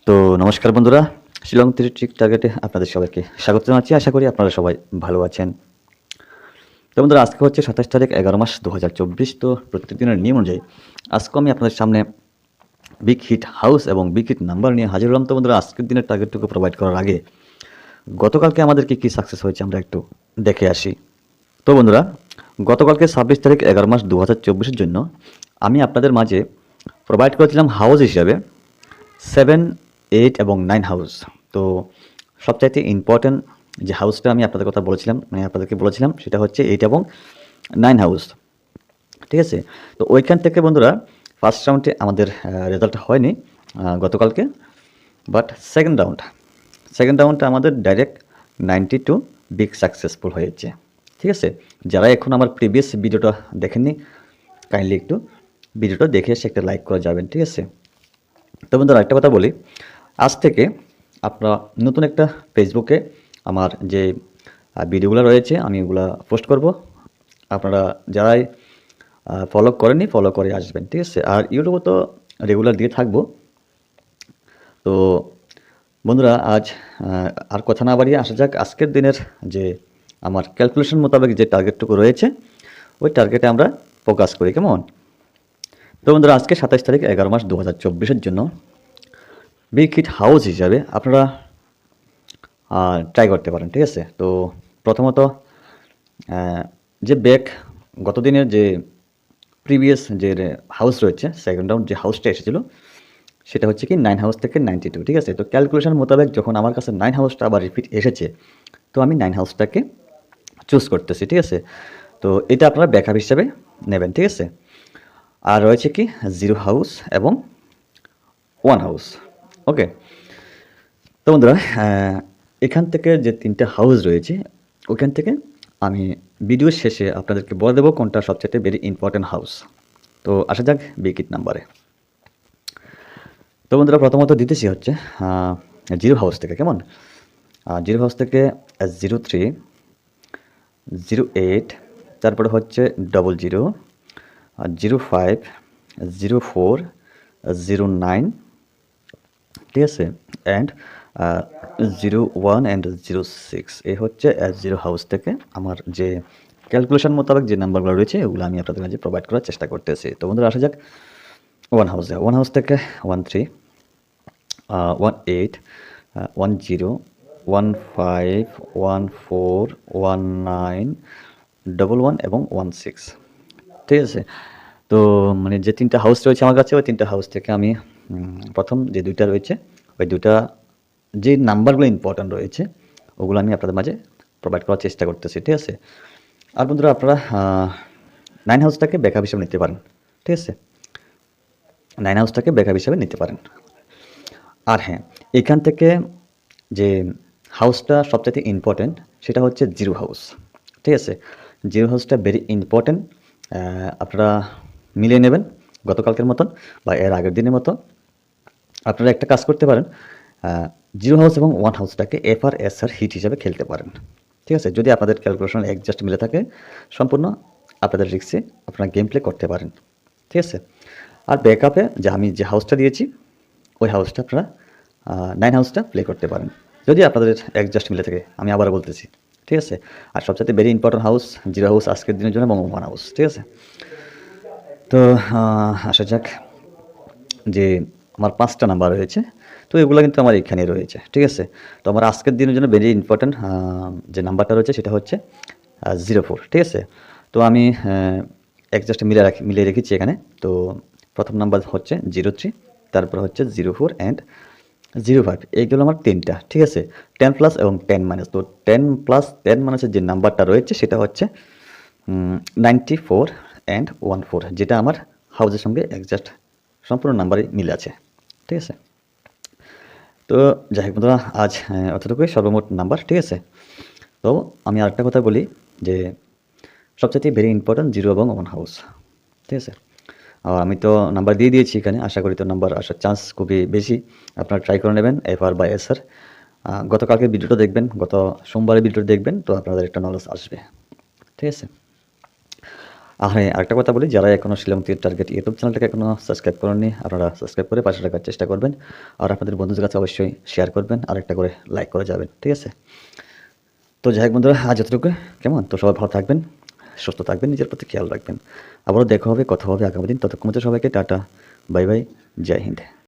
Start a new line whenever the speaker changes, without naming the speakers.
তো নমস্কার বন্ধুরা, শিলং ট্রিক টার্গেটে আপনাদের সবাইকে স্বাগত জানাচ্ছি। আশা করি আপনারা সবাই ভালো আছেন। তো বন্ধুরা, আজকে হচ্ছে 27 তারিখ 11 মাস 2024। তো প্রত্যেকদিনের নিয়ম অনুযায়ী আজকে আমি আপনাদের সামনে বিগ হিট হাউস এবং বিগ হিট নাম্বার নিয়ে হাজির হলাম। তো বন্ধুরা, আজকের দিনের টার্গেটটুকু প্রোভাইড করার আগে গতকালকে আমাদের কী সাকসেস হয়েছে আমরা একটু দেখে আসি। তো বন্ধুরা, গতকালকে 26 তারিখ 11 মাস 2024-এর জন্য আমি আপনাদের মাঝে প্রোভাইড করেছিলাম হাউস হিসাবে 7, 8 এবং 9 হাউস। তো সবচাইতে ইম্পর্ট্যান্ট যে হাউসটা আমি আপনাদের কথা বলেছিলাম, আপনাদেরকে বলেছিলাম, সেটা হচ্ছে 8 এবং 9 হাউস। ঠিক আছে? তো ওইখান থেকে বন্ধুরা ফার্স্ট রাউন্ডে আমাদের রেজাল্ট হয়নি গতকালকে, বাট সেকেন্ড রাউন্ডটা আমাদের ডাইরেক্ট 92 বিগ সাকসেসফুল হয়েছে। ঠিক আছে? যারা এখন আমার প্রিভিয়াস ভিডিওটা দেখেননি, কাইন্ডলি একটু ভিডিওটা দেখে এসে একটা লাইক করে যাবেন। ঠিক আছে? তো বন্ধুরা, একটা কথা বলি, আজ থেকে আপনারা নতুন একটা ফেসবুকে আমার যে ভিডিওগুলো রয়েছে আমি ওগুলা পোস্ট করব। আপনারা যারাই ফলো করেননি ফলো করে আসবেন। ঠিক আছে? আর ইউটিউবে তো রেগুলার দিয়ে থাকবো। তো বন্ধুরা, আজ আর কথা না বাড়িয়ে আসা যাক আজকের দিনের যে আমার ক্যালকুলেশন মোতাবেক যে টার্গেটটুকু রয়েছে ওই টার্গেটে আমরা ফোকাস করি। কেমন? তো বন্ধুরা, আজকে 27 তারিখ 11 মাস 2024-এর জন্য বিগ হিট হাউস হিসাবে আপনারা ট্রাই করতে পারেন। ঠিক আছে? তো প্রথমত যে গত দিনের যে প্রিভিয়াস যে হাউস রয়েছে, সেকেন্ড রাউন্ড যে হাউসটা এসেছিলো সেটা হচ্ছে কি 9 হাউস থেকে 92। ঠিক আছে? তো ক্যালকুলেশন মোতাবেক যখন আমার কাছে 9 হাউসটা আবার রিপিট এসেছে, তো আমি 9 হাউসটাকে চুজ করতেছি। ঠিক আছে? তো এটা আপনারা ব্যাকআপ হিসাবে নেবেন। ঠিক আছে? আর রয়েছে কি 0 হাউস এবং 1 হাউস। ওকে? তো বন্ধুরা, এখান থেকে যে 3টে হাউস রয়েছে ওখান থেকে আমি ভিডিওর শেষে আপনাদেরকে বলে দেবো কোনটা সবচেয়ে ভেরি ইম্পর্ট্যান্ট হাউস। তো আসা যাক বিগ হিট নাম্বারে। তো বন্ধুরা, প্রথমত দিতেছি হচ্ছে 0 হাউস থেকে। কেমন? 0 হাউস থেকে 03, 08, তারপরে হচ্ছে 00, 05, 04, 09, ঠিক আছে, অ্যান্ড 01 অ্যান্ড 06। এই হচ্ছে 0 হাউস থেকে আমার যে ক্যালকুলেশন মোতাবেক যে নাম্বারগুলো রয়েছে ওগুলো আমি আপনাদের কাছে প্রোভাইড করার চেষ্টা করতেছি। তো বন্ধুরা, আসা যাক 1 হাউসে। 1 হাউস থেকে 13, 18, 10, 15, 14, 19, 11 এবং 16। ঠিক আছে? তো মানে যে 3টা হাউস রয়েছে আমার কাছে ওই 3টা হাউস থেকে আমি প্রথম যে 2টা রয়েছে ওই 2টা যে নাম্বারগুলো ইম্পর্ট্যান্ট রয়েছে ওগুলো আমি আপনাদের মাঝে প্রোভাইড করার চেষ্টা করতেছি। ঠিক আছে? আর বন্ধুরা, আপনারা 9 হাউসটাকে ব্যাকআপ হিসাবে নিতে পারেন। ঠিক আছে? 9 হাউসটাকে ব্যাকআপ হিসাবে নিতে পারেন। আর হ্যাঁ, এখান থেকে যে হাউসটা সবচাইতে ইম্পর্ট্যান্ট সেটা হচ্ছে 0 হাউস। ঠিক আছে? 0 হাউসটা ভেরি ইম্পর্ট্যান্ট। আপনারা মিলিয়ে নেবেন গতকালকের মতন বা এর আগের দিনের মতো। আপনারা একটা কাজ করতে পারেন, 0 হাউস এবং 1 হাউসটাকে এফ আর এস আর হিট হিসাবে খেলতে পারেন। ঠিক আছে? যদি আপনাদের ক্যালকুলেশন অ্যাডজাস্ট মিলে থাকে সম্পূর্ণ আপনাদের রিস্কে আপনারা গেম প্লে করতে পারেন। ঠিক আছে? আর ব্যাকআপে যে আমি যে হাউসটা দিয়েছি ওই হাউসটা আপনারা 9 হাউসটা প্লে করতে পারেন যদি আপনাদের অ্যাডজাস্ট মিলে থাকে। আমি আবার বলতেছি। ঠিক আছে? আর সবচেয়ে ভেরি ইম্পর্ট্যান্ট হাউস 0 হাউস আজকের দিনের জন্য এবং 1 হাউস। ঠিক আছে? তো আসা যাক যে আমার 5টা নাম্বার রয়েছে। তো এগুলো কিন্তু আমার এখানেই রয়েছে। ঠিক আছে? তো আমার আজকের দিনের জন্য ভেরি ইম্পর্ট্যান্ট যে নাম্বারটা রয়েছে সেটা হচ্ছে 04। ঠিক আছে? তো আমি অ্যাডজাস্ট মিলিয়ে রেখেছি এখানে। তো প্রথম নাম্বার হচ্ছে 03, তারপর হচ্ছে 04 অ্যান্ড 05। এইগুলো আমার 3টা। ঠিক আছে? 10 প্লাস এবং 10 মাইনাস। তো 10 প্লাস 10 মাইনাসের যে নাম্বারটা রয়েছে সেটা হচ্ছে 94 অ্যান্ড 14, যেটা আমার হাউসের সঙ্গে একজাস্ট সম্পূর্ণ নাম্বারই মিলে আছে। ঠিক আছে? তো যাই হোক বন্ধুরা, আজ অতটুকুই সর্বমোট নাম্বার। ঠিক আছে? তো আমি আরেকটা কথা বলি যে সবচাইতে ভেরি ইম্পর্ট্যান্ট 0 এবং 1 হাউস। ঠিক আছে? আমি তো নাম্বার দিয়ে দিয়েছি এখানে। আশা করি তো নাম্বার আসার চান্স খুবই বেশি। আপনারা ট্রাই করে নেবেন এফআর বা এসআর। গতকালকের ভিডিওটা দেখবেন, গত সোমবারের ভিডিওটা দেখবেন, তো আপনাদের একটা নলেজ আসবে। ঠিক আছে? আর হ্যাঁ, আরেকটা কথা বলি, যারা এখনও শিলংতীর টার্গেট ইউটিউব চ্যানেলটাকে এখনও সাবস্ক্রাইব করেননি, আপনারা সাবস্ক্রাইব করে পাশে রাখার চেষ্টা করবেন। আর আপনাদের বন্ধুদের কাছে অবশ্যই শেয়ার করবেন, আর একটা করে লাইক করে যাবেন, ঠিক আছে? তো যাই হোক বন্ধুরা, আজ এতটুকু। কেমন? তো সবাই ভালো থাকবেন, সুস্থ থাকবেন, নিজের প্রতি খেয়াল রাখবেন। আবারও দেখা হবে, কথা হবে আগামী দিন। ততক্ষণ পর্যন্ত সবাইকে টাটা, বাই বাই, জয় হিন্দ।